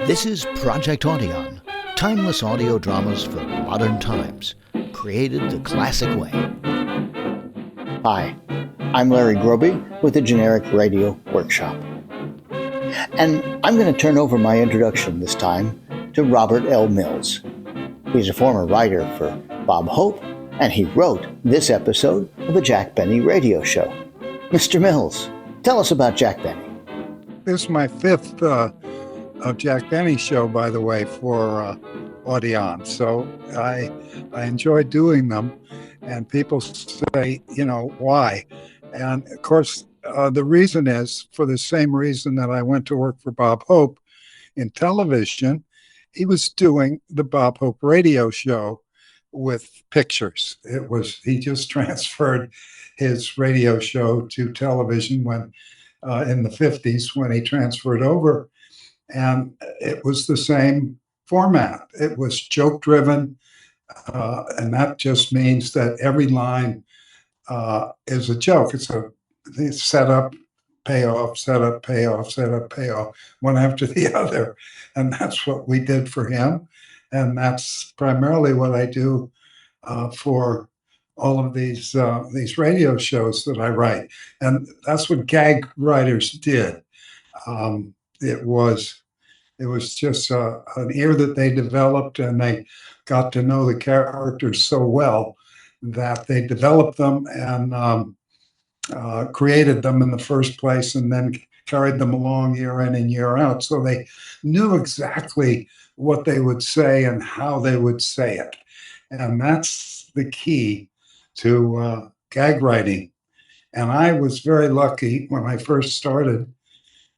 This is Project Audion, timeless audio dramas for modern times, created the classic way. Hi, I'm Larry Groby with the Generic Radio Workshop. And I'm going to turn over my introduction this time to Robert L. Mills. He's a former writer for Bob Hope, and he wrote this episode of the Jack Benny Radio Show. Mr. Mills, tell us about Jack Benny. This is my fifth of Jack Benny show, by the way, for Audion. So I enjoy doing them, and people say, why? And of course, the reason is for the same reason that I went to work for Bob Hope in television. He was doing the Bob Hope radio show with pictures. He just transferred his radio show to television when in the 50s when he transferred over. And it was the same format. It was joke driven. And that just means that every line is a joke. It's setup, payoff, setup, payoff, setup, payoff, one after the other. And that's what we did for him. And that's primarily what I do for all of these radio shows that I write. And that's what gag writers did. It was just an ear that they developed, and they got to know the characters so well that they developed them and created them in the first place, and then carried them along year in and year out. So they knew exactly what they would say and how they would say it. And that's the key to gag writing. And I was very lucky when I first started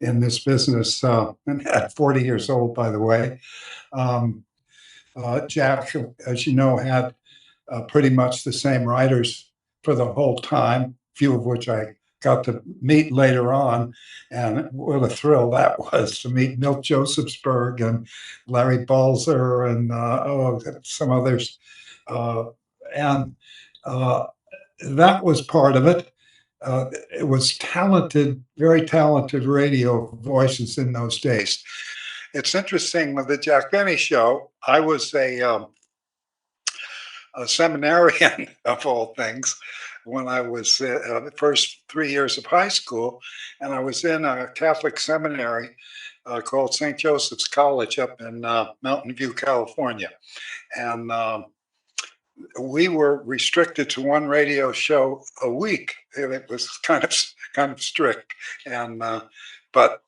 in this business, and at 40 years old, by the way. Jack, as you know, had pretty much the same writers for the whole time, few of which I got to meet later on. And what a thrill that was to meet Milt Josephsberg and Larry Balzer and some others. And that was part of it. It was talented, very talented radio voices in those days. It's interesting with the Jack Benny show, I was a seminarian of all things when I was the first 3 years of high school, and I was in a Catholic seminary called St. Joseph's College up in Mountain View, California. And we were restricted to one radio show a week. It was kind of strict, and but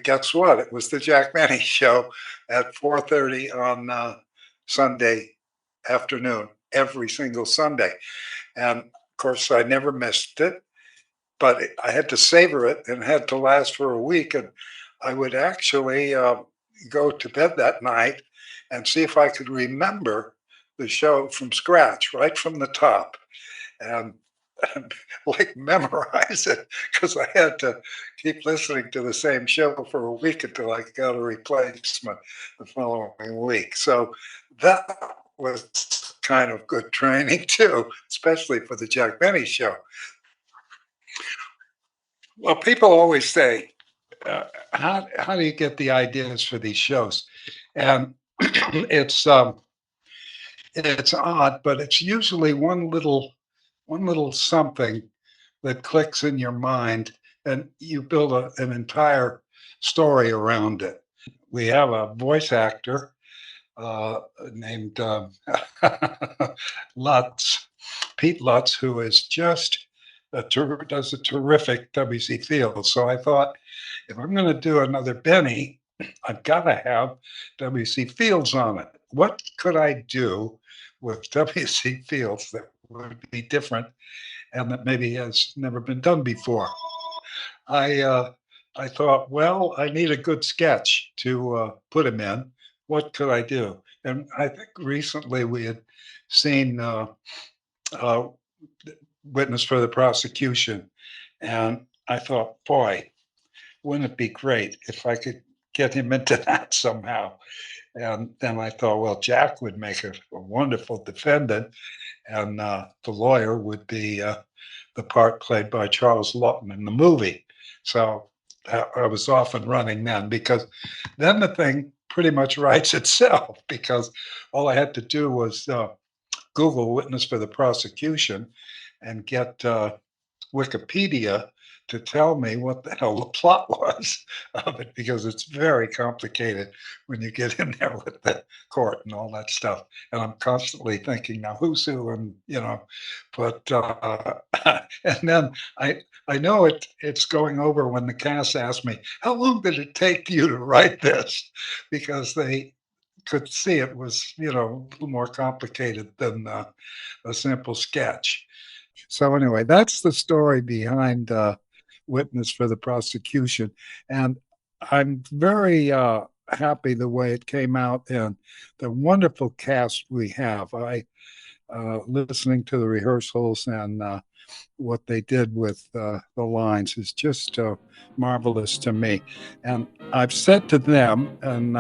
guess what? It was the Jack Benny show at 4:30 on Sunday afternoon, every single Sunday, and of course I never missed it. But I had to savor it, and it had to last for a week. And I would actually go to bed that night and see if I could remember the show from scratch, right from the top, and like memorize it, because I had to keep listening to the same show for a week until I got a replacement the following week. So that was kind of good training too, especially for the Jack Benny show. Well, people always say, how do you get the ideas for these shows? And it's odd, but it's usually one little something that clicks in your mind, and you build an entire story around it. We have a voice actor named Lutz, Pete Lutz, who is just does a terrific W.C. Fields. So I thought, if I'm going to do another Benny, I've got to have W.C. Fields on it. What could I do with W.C. Fields that would be different and that maybe has never been done before? I thought, well, I need a good sketch to put him in. What could I do? And I think recently we had seen Witness for the Prosecution, and I thought, boy, wouldn't it be great if I could get him into that somehow? And then I thought, well, Jack would make a wonderful defendant, and the lawyer would be the part played by Charles Lawton in the movie. So I was off and running then, because then the thing pretty much writes itself because all I had to do was Google witness for the prosecution and get Wikipedia to tell me what the hell the plot was of it because it's very complicated when you get in there with the court and all that stuff. And I'm constantly thinking, now who's who, and but and then I know it's going over when the cast asked me, how long did it take you to write this? Because they could see it was, a little more complicated than a simple sketch. So anyway, that's the story behind Witness for the Prosecution, and I'm very happy the way it came out and the wonderful cast we have. I listening to the rehearsals and what they did with the lines is just marvelous to me. And I've said to them, and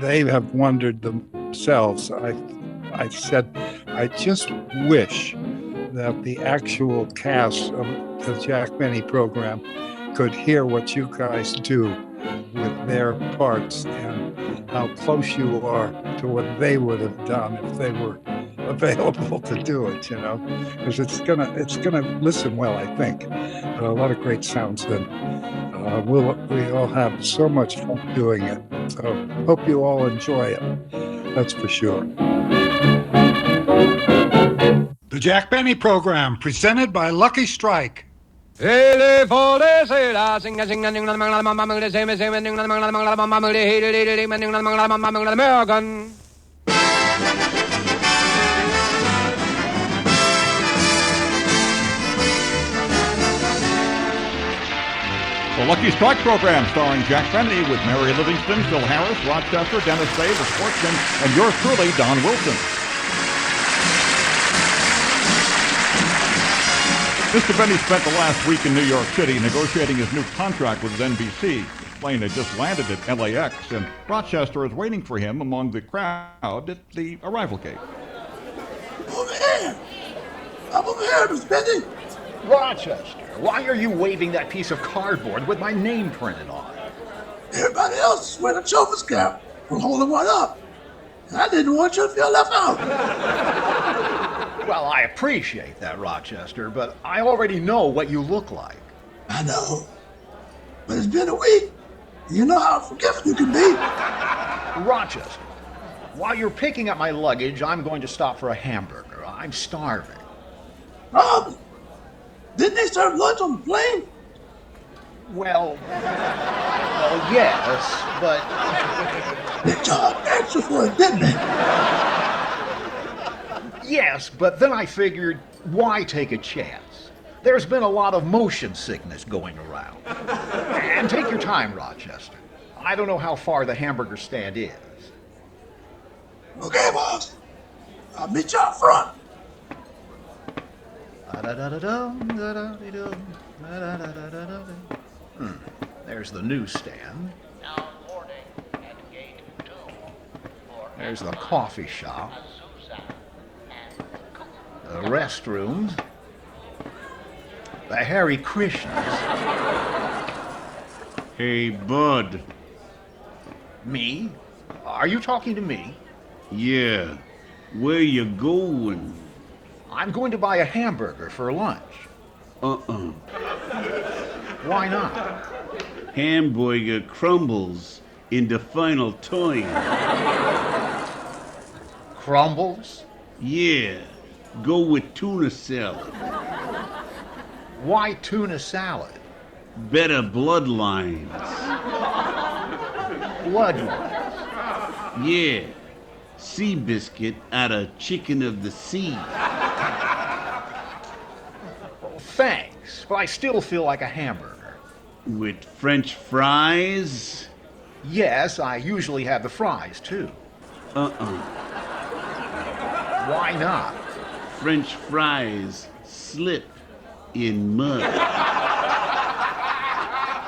they have wondered themselves. I said, I just wish that the actual cast of the Jack Benny program could hear what you guys do with their parts and how close you are to what they would have done if they were available to do it, because it's gonna listen well, I think. A lot of great sounds, and we all have so much fun doing it. So hope you all enjoy it. That's for sure. The Jack Benny Program, presented by Lucky Strike. American. The Lucky Strike Program, starring Jack Benny with Mary Livingston, Phil Harris, Rochester, Dennis Day, the Sportsman, and yours truly, Don Wilson. Mr. Benny spent the last week in New York City negotiating his new contract with NBC. His plane had just landed at LAX, and Rochester is waiting for him among the crowd at the arrival gate. Over here! I'm over here, Mr. Benny! Rochester, why are you waving that piece of cardboard with my name printed on it? Everybody else is wearing a chauffeur's cap and holding one up. And I didn't want you to feel left out. Well, I appreciate that, Rochester, but I already know what you look like. I know. But it's been a week. You know how forgiving you can be. Rochester, while you're picking up my luggage, I'm going to stop for a hamburger. I'm starving. Rob, didn't they serve lunch on the plane? Well, yes, but... They charged extra for it, didn't they? Yes, but then I figured, why take a chance? There's been a lot of motion sickness going around. And take your time, Rochester. I don't know how far the hamburger stand is. Okay, boss. I'll meet you out front. There's the newsstand. Now boarding at gate 2 for There's the coffee shop. Azusa and The restrooms. The Hare Krishnas. Hey, bud. Me? Are you talking to me? Yeah. Where you going? I'm going to buy a hamburger for lunch. Why not? Hamburger crumbles in the final time. Crumbles? Yeah. Go with tuna salad. Why tuna salad? Better bloodlines. Bloodlines? Yeah. Sea biscuit out of chicken of the sea. Thanks, but I still feel like a hamburger. With French fries? Yes, I usually have the fries, too. Why not? French fries slip in mud.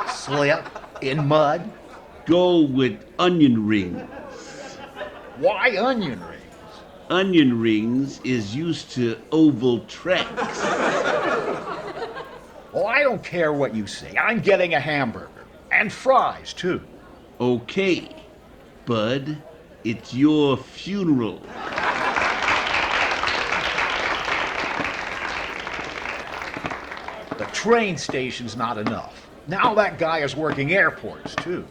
Slip in mud? Go with onion rings. Why onion rings? Onion rings is used to oval tracks. Well, I don't care what you say. I'm getting a hamburger. And fries, too. Okay, Bud, it's your funeral. The train station's not enough. Now that guy is working airports, too.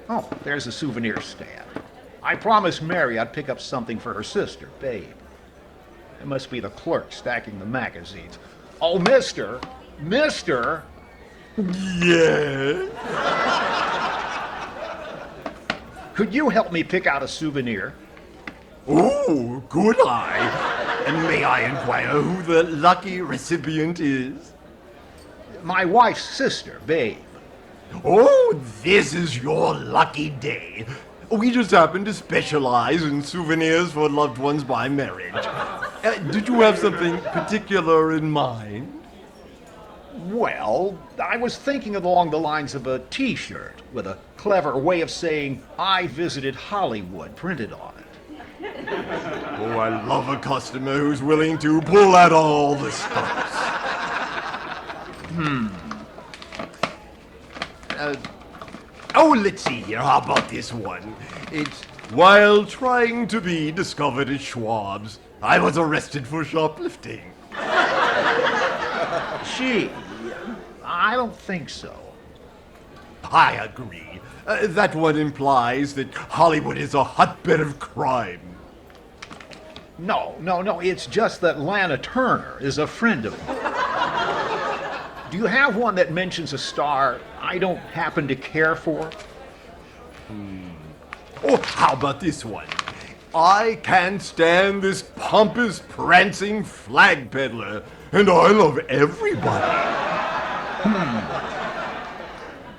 Oh, there's a souvenir stand. I promised Mary I'd pick up something for her sister, Babe. It must be the clerk stacking the magazines. Oh, Mister! Yeah? Could you help me pick out a souvenir? Oh, could I? And may I inquire who the lucky recipient is? My wife's sister, Babe. Oh, this is your lucky day. We just happen to specialize in souvenirs for loved ones by marriage. Did you have something particular in mind? Well, I was thinking along the lines of a T-shirt with a clever way of saying, "I visited Hollywood," printed on it. Oh, I love a customer who's willing to pull out all the stops. Let's see here. How about this one? It's while trying to be discovered at Schwab's, I was arrested for shoplifting. Gee, I don't think so. I agree. That one implies that Hollywood is a hotbed of crime. No, it's just that Lana Turner is a friend of mine. Do you have one that mentions a star I don't happen to care for? Oh, how about this one? I can't stand this pompous, prancing flag peddler, and I love everybody.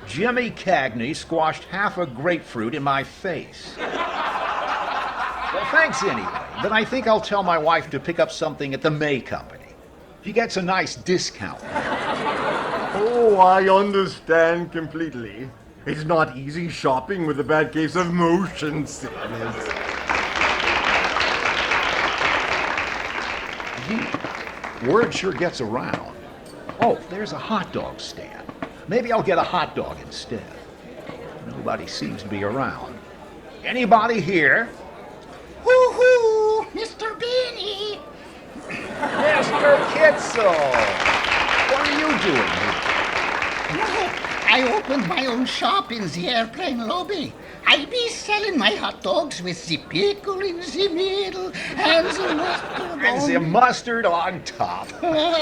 Jimmy Cagney squashed half a grapefruit in my face. Well, thanks anyway, but I think I'll tell my wife to pick up something at the May Company. She gets a nice discount. Oh, I understand completely. It's not easy shopping with a bad case of motion sickness. Gee, word sure gets around. Oh, there's a hot dog stand. Maybe I'll get a hot dog instead. Nobody seems to be around. Anybody here? Woo-hoo! Mr. Beanie! Mr. Kitzel! What are you doing here? I opened my own shop in the airplane lobby. I be selling my hot dogs with the pickle in the middle and the mustard And the mustard on top.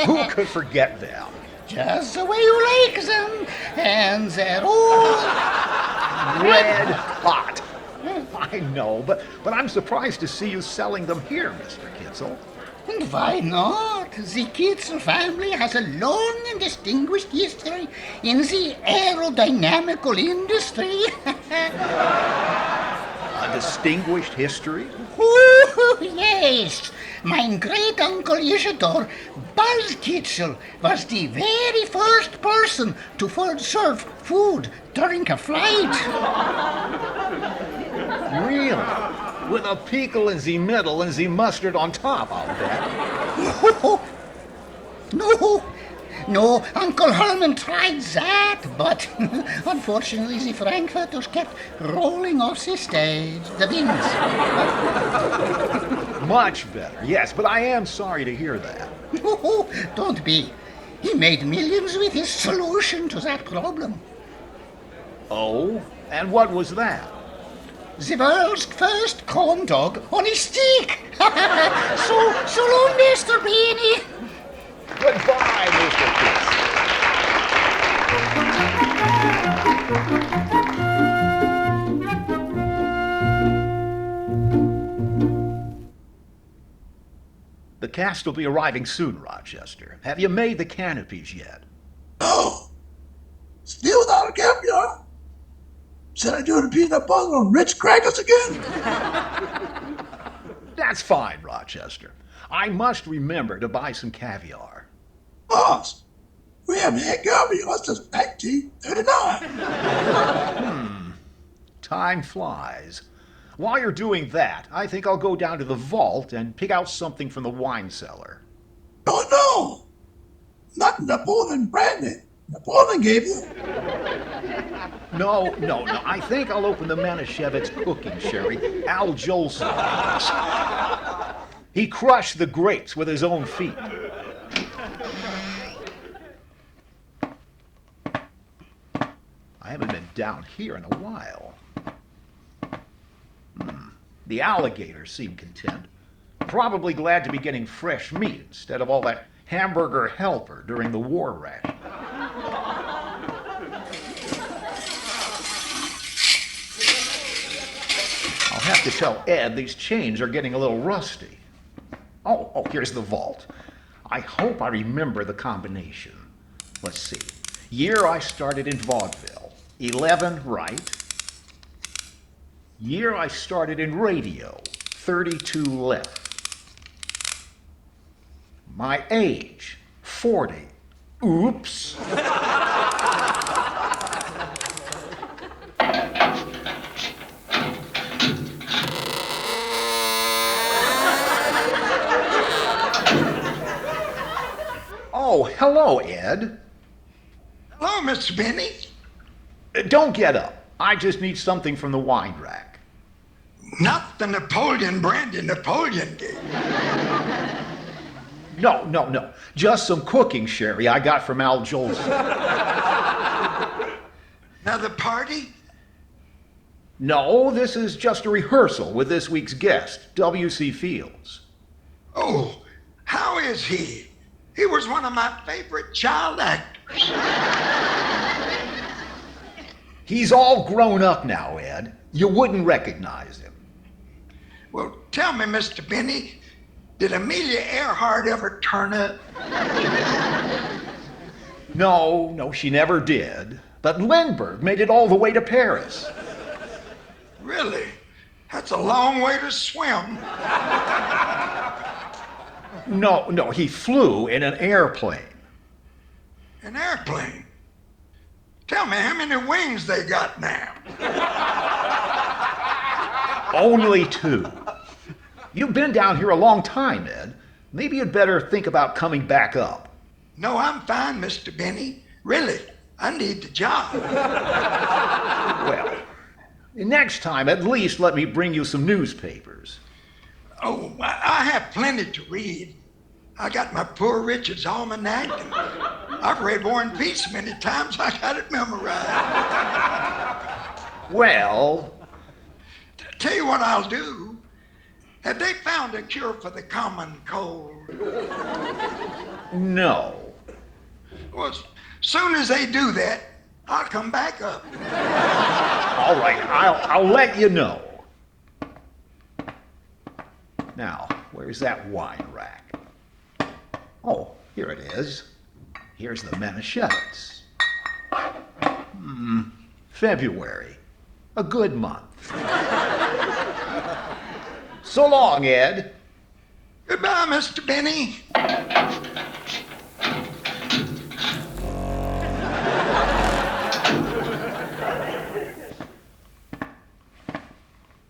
Who could forget them? Just the way you like them, and they're all Red hot. I know, but I'm surprised to see you selling them here, Mr. Kitzel. And why not? The Kitzel family has a long and distinguished history in the aerodynamical industry. A distinguished history? Oh, yes. My great-uncle Isidore, Buzz Kitzel, was the very first person to serve food during a flight. Really? With a pickle in the middle and the mustard on top, I'll bet. No, Uncle Herman tried that, but unfortunately the Frankfurters kept rolling off the stage. The wings. Much better, yes, but I am sorry to hear that. Don't be. He made millions with his solution to that problem. Oh? And what was that? The world's first corn dog on a stick. So long, Mr. Beanie. Goodbye, Mr. Kitzel. The cast will be arriving soon, Rochester. Have you made the canopies yet? No. Still without a caviar. Should I do the peanut butter on Ritz crackers again? That's fine, Rochester. I must remember to buy some caviar. Boss, we haven't had caviar since 1939. Time flies. While you're doing that, I think I'll go down to the vault and pick out something from the wine cellar. Oh no! Nothing more than brandy Napoleon gave you? No. I think I'll open the Manischewitz cooking sherry Al Jolson makes. He crushed the grapes with his own feet. I haven't been down here in a while. The alligators seem content. Probably glad to be getting fresh meat instead of all that hamburger helper during the war ration. I'll have to tell Ed these chains are getting a little rusty. Oh, here's the vault. I hope I remember the combination. Let's see. Year I started in vaudeville. 11 right. Year I started in radio. 32 left. My age. 40. Oops. Oh, hello, Ed. Hello, Mr. Benny. Don't get up. I just need something from the wine rack. Not the Napoleon brandy Napoleon gave. No. Just some cooking sherry I got from Al Jolson. Now the party? No, this is just a rehearsal with this week's guest, W.C. Fields. Oh, how is he? He was one of my favorite child actors. He's all grown up now, Ed. You wouldn't recognize him. Well, tell me, Mr. Benny, did Amelia Earhart ever turn up? No, she never did. But Lindbergh made it all the way to Paris. Really? That's a long way to swim. No, he flew in an airplane. An airplane? Tell me how many wings they got now. Only 2. You've been down here a long time, Ed. Maybe you'd better think about coming back up. No, I'm fine, Mr. Benny. Really, I need the job. Well, next time, at least let me bring you some newspapers. Oh, I have plenty to read. I got my Poor Richard's Almanac, and I've read War and Peace many times. I got it memorized. Well... Tell you what I'll do. Have they found a cure for the common cold? No. Well, as soon as they do that, I'll come back up. All right, I'll let you know. Now, where's that wine rack? Oh, here it is. Here's the Manischewitz. February. A good month. So long, Ed. Goodbye, Mr. Benny.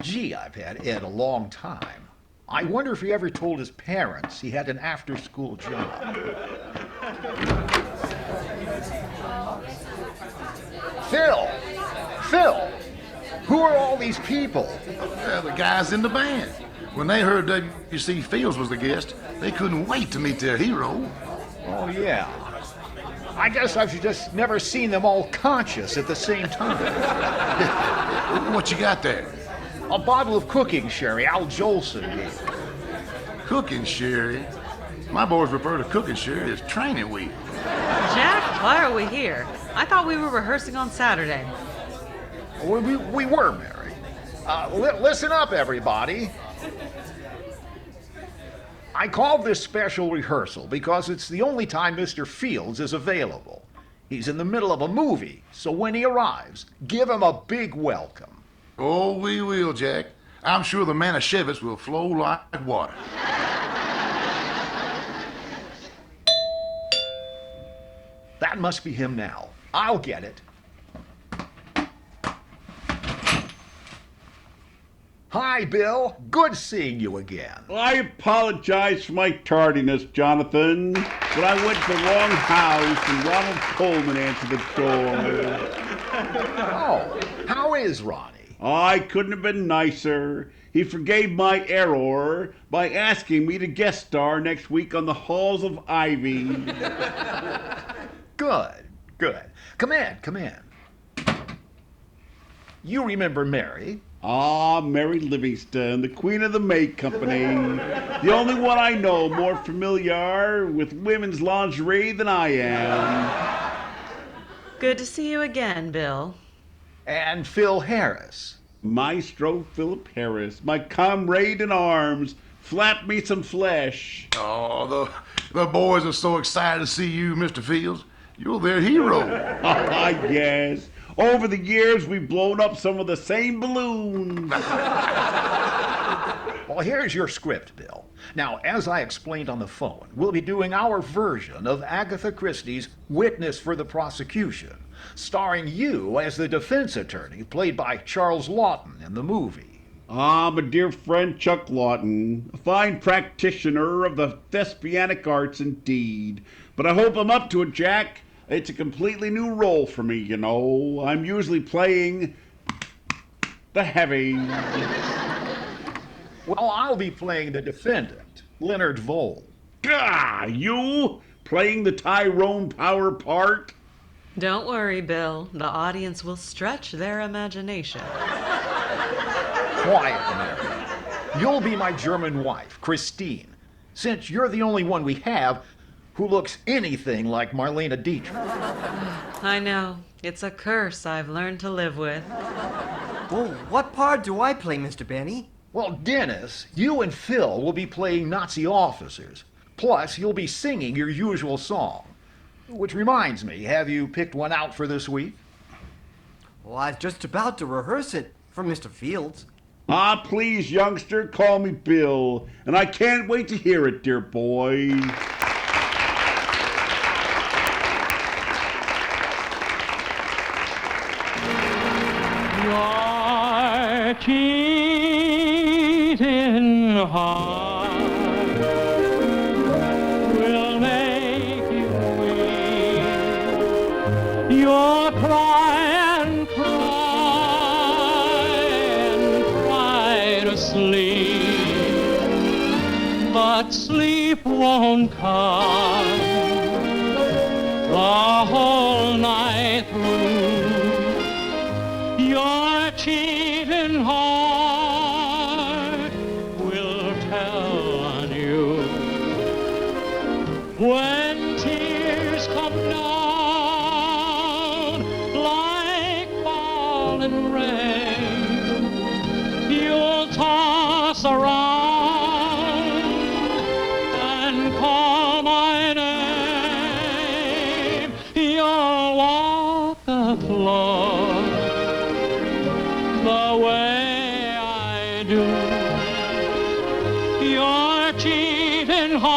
Gee, I've had Ed a long time. I wonder if he ever told his parents he had an after-school job. Phil! Who are all these people? The guys in the band. When they heard W.C. Fields was the guest, they couldn't wait to meet their hero. Oh, yeah. I guess I've just never seen them all conscious at the same time. What you got there? A bottle of cooking sherry Al Jolson gave me. Cooking sherry? My boys refer to cooking sherry as training wheel. Jack, why are we here? I thought we were rehearsing on Saturday. We were, Mary. Listen up, everybody. I called this special rehearsal because it's the only time Mr. Fields is available. He's in the middle of a movie, so when he arrives, give him a big welcome. Oh, we will, Jack. I'm sure the Manischewitz will flow like water. That must be him now. I'll get it. Hi, Bill. Good seeing you again. I apologize for my tardiness, Jonathan, but I went to the wrong house and Ronald Coleman answered the door. Oh, how is Ronnie? I couldn't have been nicer. He forgave my error by asking me to guest star next week on the Halls of Ivy. Good, good. Come in. You remember Mary? Ah, Mary Livingston, the Queen of the Make Company. The only one I know more familiar with women's lingerie than I am. Good to see you again, Bill. And Phil Harris. Maestro Philip Harris, my comrade in arms. Flap me some flesh. Oh, the boys are so excited to see you, Mr. Fields. You're their hero. Ah, yes. Over the years, we've blown up some of the same balloons. Well, here's your script, Bill. Now, as I explained on the phone, we'll be doing our version of Agatha Christie's Witness for the Prosecution, starring you as the defense attorney, played by Charles Lawton in the movie. Ah, my dear friend Chuck Lawton, a fine practitioner of the thespianic arts indeed. But I hope I'm up to it, Jack. It's a completely new role for me, you know. I'm usually playing the heavy. Well, I'll be playing the defendant, Leonard Vole. Gah, you playing the Tyrone Power part? Don't worry, Bill. The audience will stretch their imagination. Quiet, Mary. You'll be my German wife, Christine, since you're the only one we have who looks anything like Marlene Dietrich. I know. It's a curse I've learned to live with. Well, what part do I play, Mr. Benny? Well, Dennis, you and Phil will be playing Nazi officers. Plus, you'll be singing your usual song. Which reminds me, have you picked one out for this week? Well, I was just about to rehearse it for Mr. Fields. Ah, please, youngster, call me Bill. And I can't wait to hear it, dear boy. Your cheating heart will make you weep. You'll cry and cry to sleep, but sleep won't come the whole night through. Your cheating heart will tell on you when tears come down like falling rain. You'll toss around and call my name. You'll walk the floor the way I do. Your cheating heart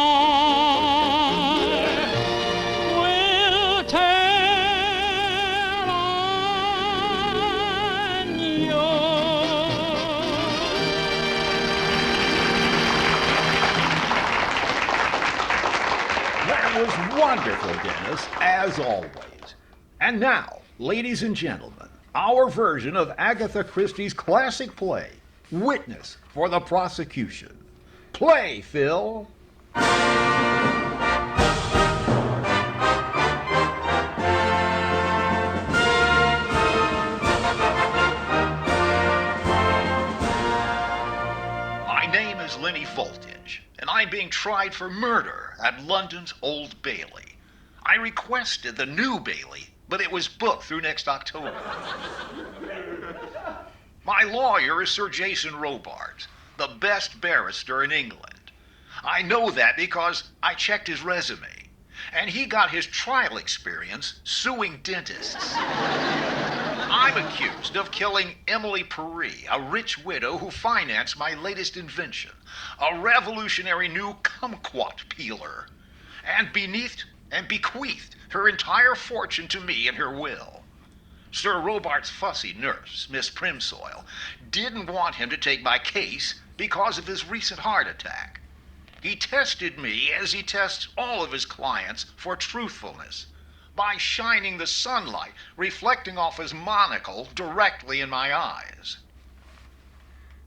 will tell on you. That was wonderful, Dennis, as always. And now, ladies and gentlemen, our version of Agatha Christie's classic play, Witness for the Prosecution. Play, Phil. My name is Lenny Voltage, and I'm being tried for murder at London's Old Bailey. I requested the New Bailey, but it was booked through next October. My lawyer is Sir Jason Robards, the best barrister in England. I know that because I checked his resume, and he got his trial experience suing dentists. I'm accused of killing Emily Paris, a rich widow who financed my latest invention, a revolutionary new kumquat peeler, and bequeathed her entire fortune to me in her will. Sir Robart's fussy nurse, Miss Primsoil, didn't want him to take my case because of his recent heart attack. He tested me as he tests all of his clients for truthfulness, by shining the sunlight reflecting off his monocle directly in my eyes.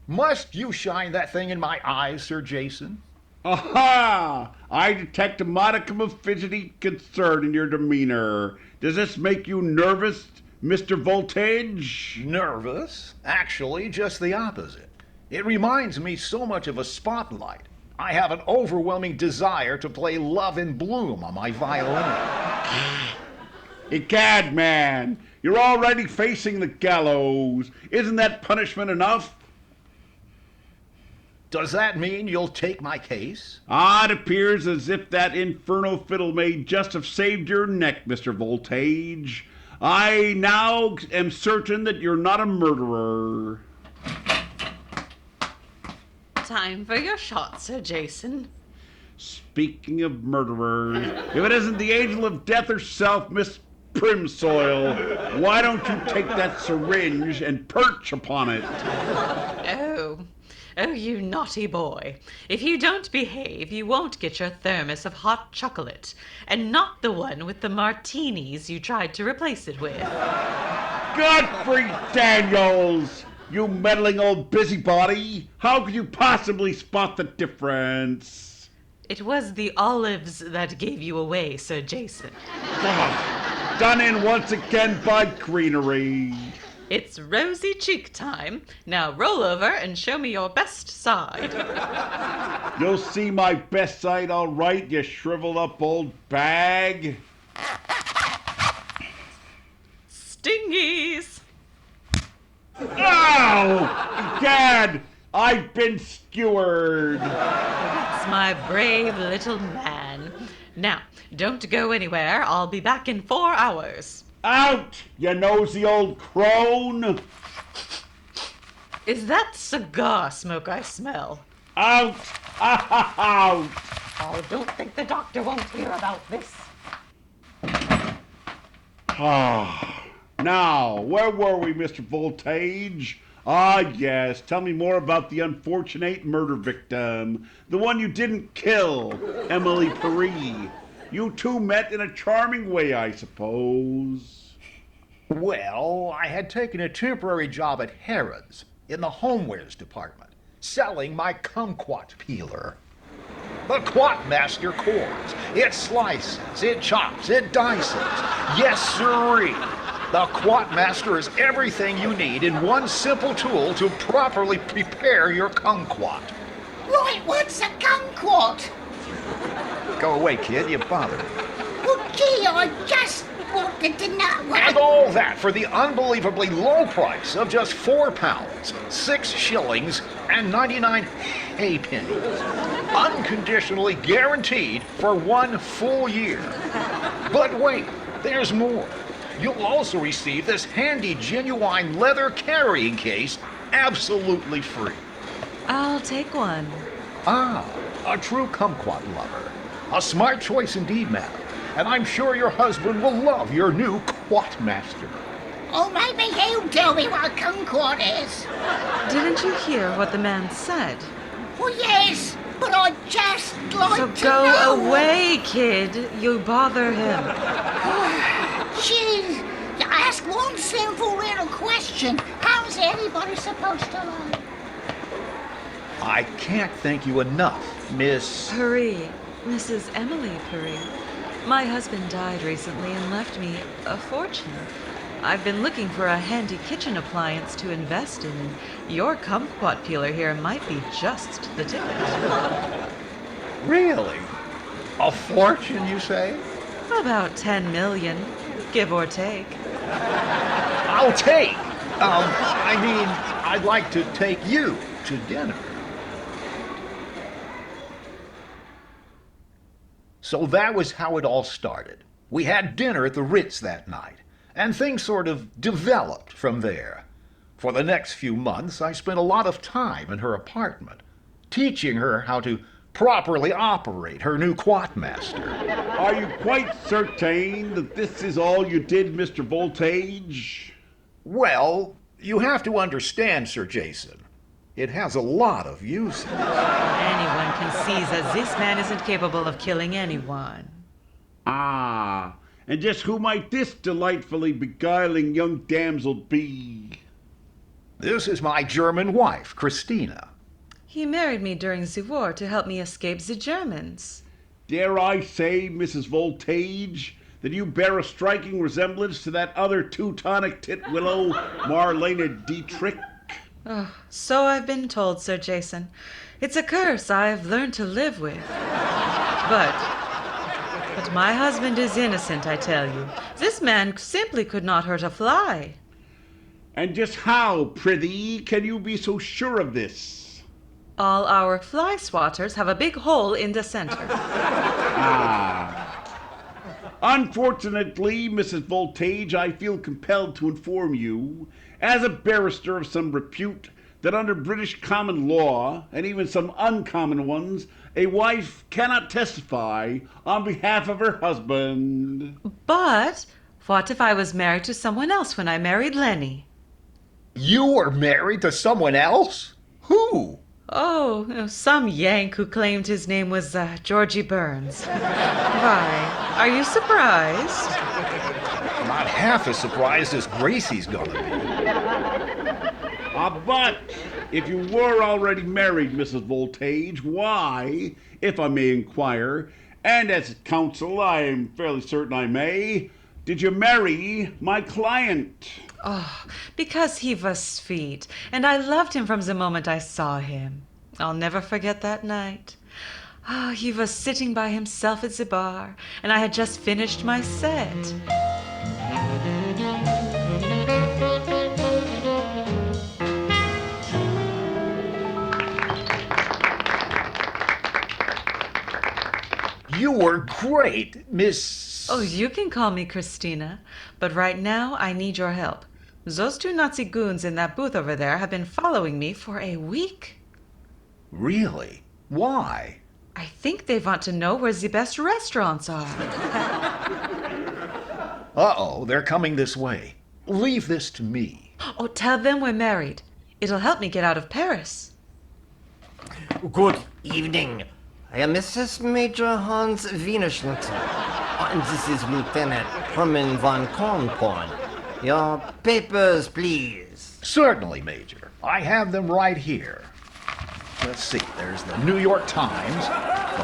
Must you shine that thing in my eyes, Sir Jason? Aha! I detect a modicum of fidgety concern in your demeanor. Does this make you nervous, Mr. Voltage? Nervous? Actually, just the opposite. It reminds me so much of a spotlight. I have an overwhelming desire to play Love in Bloom on my violin. Egad, man, you're already facing the gallows. Isn't that punishment enough? Does that mean you'll take my case? It appears as if that infernal fiddle may just have saved your neck, Mr. Voltage. I now am certain that you're not a murderer. Time for your shot, Sir Jason. Speaking of murderers, if it isn't the angel of death herself, Miss Primsoil, why don't you take that syringe and perch upon it? Oh, you naughty boy. If you don't behave, you won't get your thermos of hot chocolate, and not the one with the martinis you tried to replace it with. Godfrey Daniels! You meddling old busybody! How could you possibly spot the difference? It was the olives that gave you away, Sir Jason. Done in once again by greenery. It's rosy cheek time. Now roll over and show me your best side. You'll see my best side all right, you shriveled up old bag. Stingies! Ow! Gad! I've been skewered. That's my brave little man. Now, don't go anywhere. I'll be back in 4 hours. Out, you nosy old crone! Is that cigar smoke I smell? Out! Out! Oh, don't think the doctor won't hear about this. Now, where were we, Mr. Voltage? Yes, tell me more about the unfortunate murder victim. The one you didn't kill, Emily Paris. You two met in a charming way, I suppose. Well, I had taken a temporary job at Harrods in the homewares department, selling my kumquat peeler. The Quat master cores. It slices, it chops, it dices. Yes, sirree. The Quat master is everything you need in one simple tool to properly prepare your kumquat. Right, what's a kumquat? Go away, kid, you bother me. Well, gee, I just wanted to know what... And all that for the unbelievably low price of just 4 pounds, 6 shillings, and 99 halfpennies. Unconditionally guaranteed for 1 full year. But wait, there's more. You'll also receive this handy genuine leather carrying case absolutely free. I'll take one. A true kumquat lover. A smart choice indeed, madam. And I'm sure your husband will love your new Quat master. Oh, maybe he'll tell me what a kumquat is. Didn't you hear what the man said? Well, yes, but I'd just like So to go know... away, kid. You bother him. Gee, you ask one simple little question. How's anybody supposed to know? I can't thank you enough, Miss... Paris. Mrs. Emily Paris. My husband died recently and left me a fortune. I've been looking for a handy kitchen appliance to invest in, and your kumquat peeler here might be just the ticket. Really? A fortune, you say? About 10 million, give or take. I'll take. I'd like to take you to dinner. So that was how it all started. We had dinner at the Ritz that night, and things sort of developed from there. For the next few months, I spent a lot of time in her apartment, teaching her how to properly operate her new Quat master. Are you quite certain that this is all you did, Mr. Voltage? Well, you have to understand, Sir Jason. It has a lot of uses. Anyone can see that this man isn't capable of killing anyone. Ah, and just who might this delightfully beguiling young damsel be? This is my German wife, Christina. He married me during the war to help me escape the Germans. Dare I say, Mrs. Voltage, that you bear a striking resemblance to that other Teutonic titwillow, Marlene Dietrich? Oh, so I've been told, Sir Jason. It's a curse I've learned to live with. But my husband is innocent, I tell you. This man simply could not hurt a fly. And just how, prithee, can you be so sure of this? All our fly swatters have a big hole in the center. Unfortunately, Mrs. Voltage, I feel compelled to inform you, as a barrister of some repute, that under British common law, and even some uncommon ones, a wife cannot testify on behalf of her husband. But what if I was married to someone else when I married Lenny? You were married to someone else? Who? Oh, some Yank who claimed his name was Georgie Burns. Why, are you surprised? Not half as surprised as Gracie's gonna be. But if you were already married, Mrs. Voltage, why, if I may inquire, and as counsel I am fairly certain I may, did you marry my client? Oh, because he was sweet, and I loved him from the moment I saw him. I'll never forget that night. Oh, he was sitting by himself at the bar, and I had just finished my set. You were great, Miss... Oh, you can call me Christina, but right now I need your help. Those two Nazi goons in that booth over there have been following me for a week. Really? Why? I think they want to know where the best restaurants are. Uh-oh, they're coming this way. Leave this to me. Oh, tell them we're married. It'll help me get out of Paris. Good evening. I am Mrs. Major Hans Wienerschnitzel. And this is Lieutenant Herman von Kornporn. Your papers, please. Certainly, Major. I have them right here. Let's see, there's the New York Times,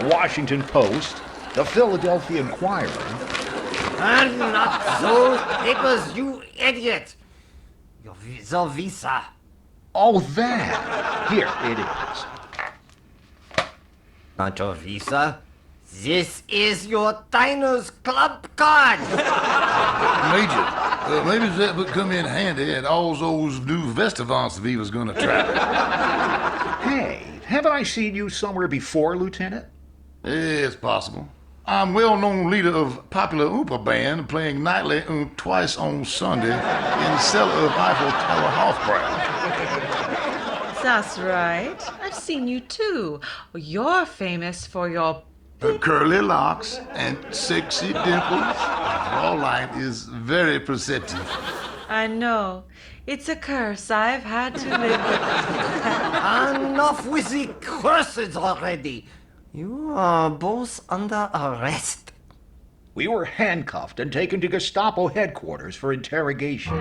the Washington Post, the Philadelphia Inquirer. And not those papers, you idiot! Your visa. Oh, that! Here, it is. Not your visa. This is your Diners Club card. Major, maybe that would come in handy at all those new restaurants we was gonna try. Hey, haven't I seen you somewhere before, Lieutenant? It's possible. I'm well-known leader of popular Oompa band playing nightly and twice on Sunday in the cellar of Eiffel Tower Hofbrau. That's right. I've seen you too. You're famous for your... curly locks and sexy dimples. Fraulein is very perceptive. I know. It's a curse I've had to live with. Enough with the curses already. You are both under arrest. We were handcuffed and taken to Gestapo headquarters for interrogation.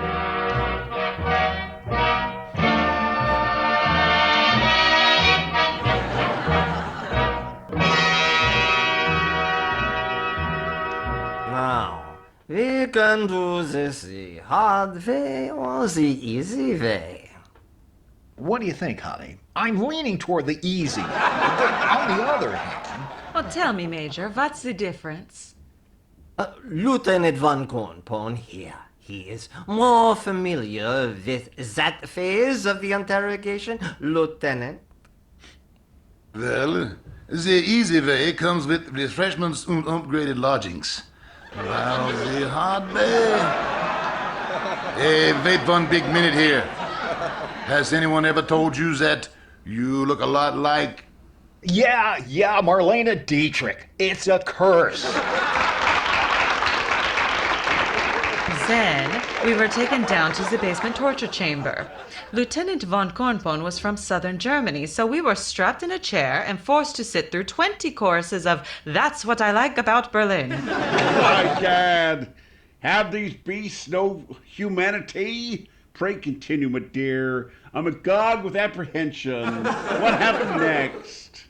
Now, we can do this the hard way or the easy way. What do you think, honey? I'm leaning toward the easy. But on the other hand... Oh, tell me, Major, what's the difference? Lieutenant von Kornporn here. He is more familiar with that phase of the interrogation, Lieutenant. Well, the easy way comes with refreshments and upgraded lodgings. Now, the hard way... Hey, wait one big minute here. Has anyone ever told you that you look a lot like... Yeah, Marlene Dietrich. It's a curse. Then we were taken down to the basement torture chamber. Lieutenant von Kornpon was from southern Germany, so we were strapped in a chair and forced to sit through 20 choruses of That's What I Like About Berlin. My God! Have these beasts no humanity? Pray continue, my dear. I'm agog with apprehension. What happened next?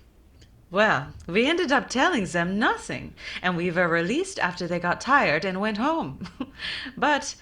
Well, we ended up telling them nothing, and we were released after they got tired and went home. But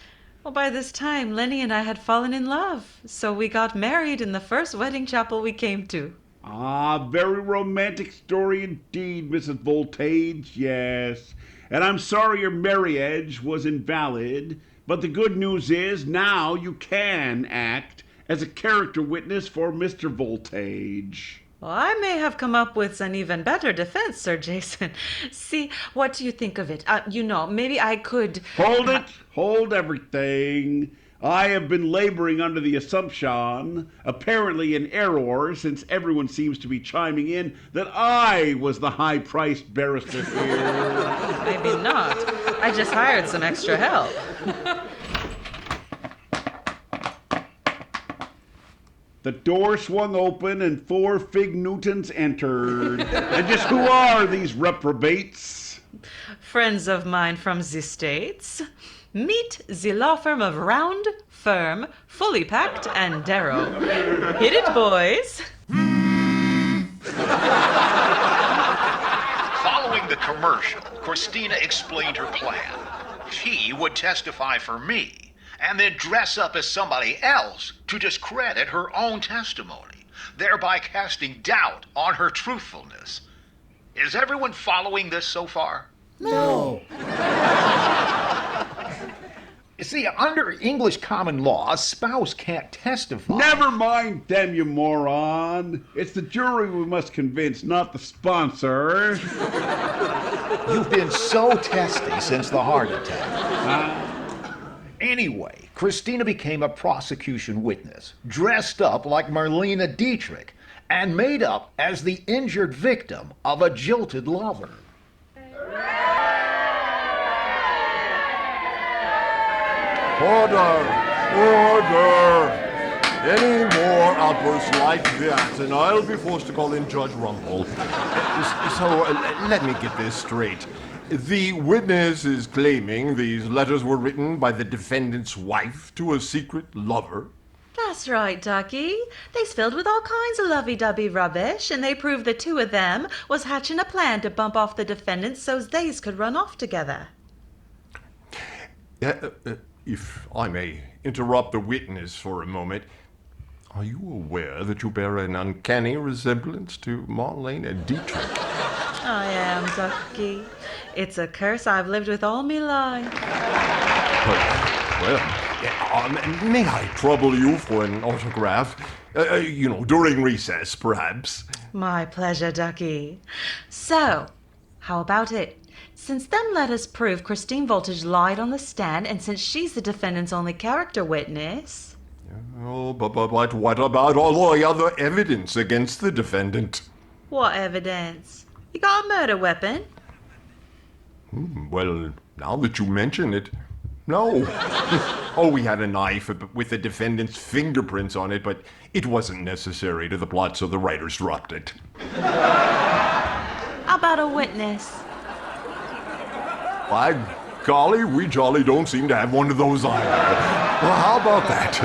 by this time, Lenny and I had fallen in love, so we got married in the first wedding chapel we came to. Ah, very romantic story indeed, Mrs. Voltage, yes. And I'm sorry your marriage was invalid, but the good news is now you can act as a character witness for Mr. Voltage. Well, I may have come up with an even better defense, Sir Jason. See, what do you think of it? Maybe I could... Hold it! Hold everything. I have been laboring under the assumption, apparently in error since everyone seems to be chiming in, that I was the high-priced barrister here. Maybe not. I just hired some extra help. The door swung open and 4 Fig Newtons entered. And just who are these reprobates? Friends of mine from the States. Meet the law firm of Round, Firm, Fully Packed, and Darrow. Hit it, boys. Following the commercial, Christina explained her plan. She would testify for me, and then dress up as somebody else to discredit her own testimony, thereby casting doubt on her truthfulness. Is everyone following this so far? No. You see, under English common law, a spouse can't testify. Never mind them, you moron. It's the jury we must convince, not the sponsor. You've been so testy since the heart attack. Anyway, Christina became a prosecution witness, dressed up like Marlene Dietrich, and made up as the injured victim of a jilted lover. Order! Order! Any more outbursts like that, and I'll be forced to call in Judge Rumble. So, let me get this straight. The witness is claiming these letters were written by the defendant's wife to a secret lover. That's right, Ducky. They's filled with all kinds of lovey-dovey rubbish, and they proved the two of them was hatching a plan to bump off the defendants so's they's could run off together. If I may interrupt the witness for a moment, are you aware that you bear an uncanny resemblance to Marlene Dietrich? I am, Ducky. It's a curse I've lived with all me life. May I trouble you for an autograph? During recess, perhaps. My pleasure, Ducky. So, how about it? Since them letters prove Christine Voltage lied on the stand, and since she's the defendant's only character witness... Oh, but what about all the other evidence against the defendant? What evidence? You got a murder weapon? Well, now that you mention it, no. Oh, we had a knife with the defendant's fingerprints on it, but it wasn't necessary to the plot, so the writers dropped it. How about a witness? By golly, we jolly don't seem to have one of those either. Well, how about that?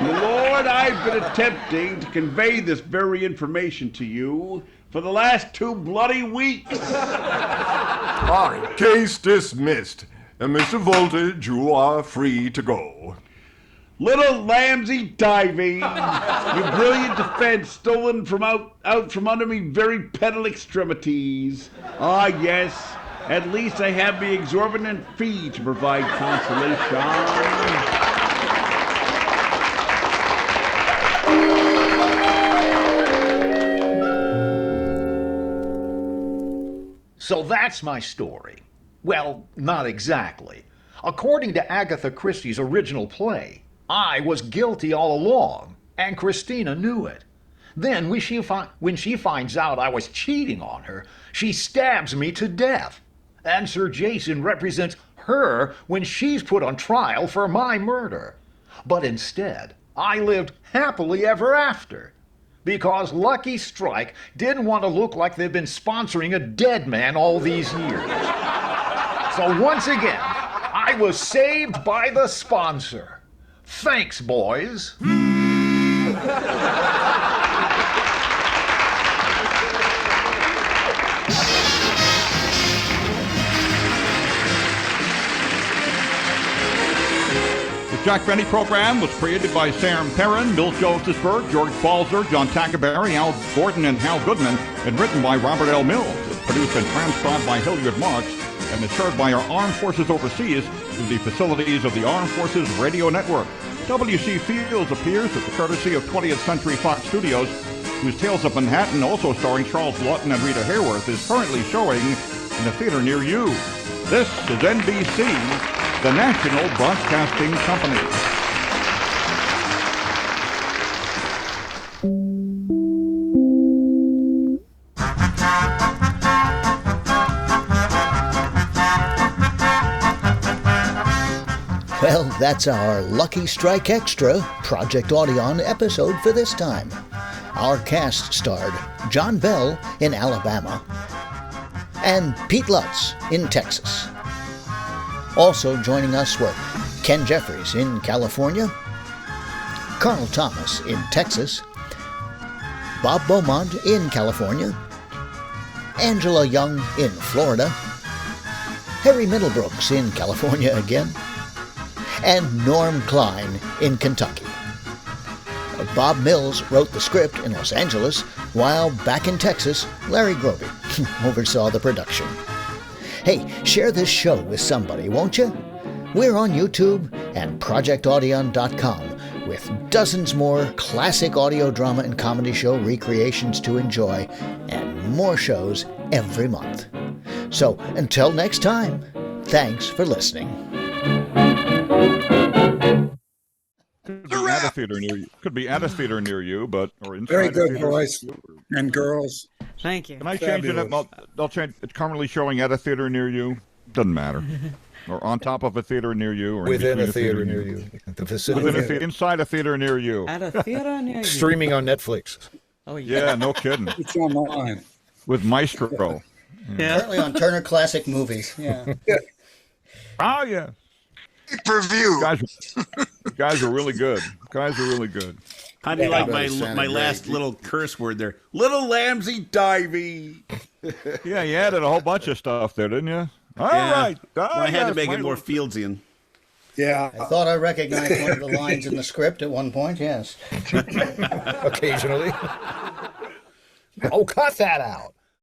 Lord, I've been attempting to convey this very information to you for the last 2 bloody weeks. All right, case dismissed. Mr. Voltage, you are free to go. Little Lamsey diving, your brilliant defense stolen from out from under me very pedal extremities. Ah, yes, at least I have the exorbitant fee to provide consolation. So that's my story. Well, not exactly. According to Agatha Christie's original play, I was guilty all along, and Christina knew it. Then, when she finds out I was cheating on her, she stabs me to death. And Sir Jason represents her when she's put on trial for my murder. But instead, I lived happily ever after. Because Lucky Strike didn't want to look like they've been sponsoring a dead man all these years. So once again, I was saved by the sponsor. Thanks, boys. The Jack Benny program was created by Sam Perrin, Bill Josephsberg, George Balzer, John Tackaberry, Al Gordon, and Hal Goodman, and written by Robert L. Mills. It's produced and transcribed by Hilliard Marks, and is heard by our armed forces overseas through the facilities of the Armed Forces Radio Network. W.C. Fields appears at the courtesy of 20th Century Fox Studios, whose Tales of Manhattan, also starring Charles Lawton and Rita Hayworth, is currently showing in a theater near you. This is NBC, the National Broadcasting Company. Well, that's our Lucky Strike Extra Project Audion episode for this time. Our cast starred John Bell in Alabama and Pete Lutz in Texas. Also joining us were Ken Jeffries in California, Carl Thomas in Texas, Bob Beaumont in California, Angela Young in Florida, Harry Middlebrooks in California again, and Norm Klein in Kentucky. Bob Mills wrote the script in Los Angeles, while back in Texas, Larry Groby oversaw the production. Hey, share this show with somebody, won't you? We're on YouTube and ProjectAudion.com with dozens more classic audio drama and comedy show recreations to enjoy, and more shows every month. So, until next time, thanks for listening. Could be at a theater near you, but or inside. Very a good, theater boys and girls. Thank you. Can I change it up? I'll change. It's currently showing at a theater near you. Doesn't matter. Or on top of a theater near you, or within a theater near you. The vicinity. Inside a theater near you. At a theater near you. Streaming on Netflix. Oh yeah. Yeah, no kidding. It's online. With Maestro. Yeah. Currently on Turner Classic Movies. Yeah. Oh yeah. Pay-per-view. Guys are really good. Guys are really good. How do you like my last little curse word there? Little Lambsy Divey. Yeah, you added a whole bunch of stuff there, didn't you? All right. Well, I had to make it more Fieldsian. Yeah. I thought I recognized one of the lines in the script at one point, yes. Occasionally. Oh, cut that out.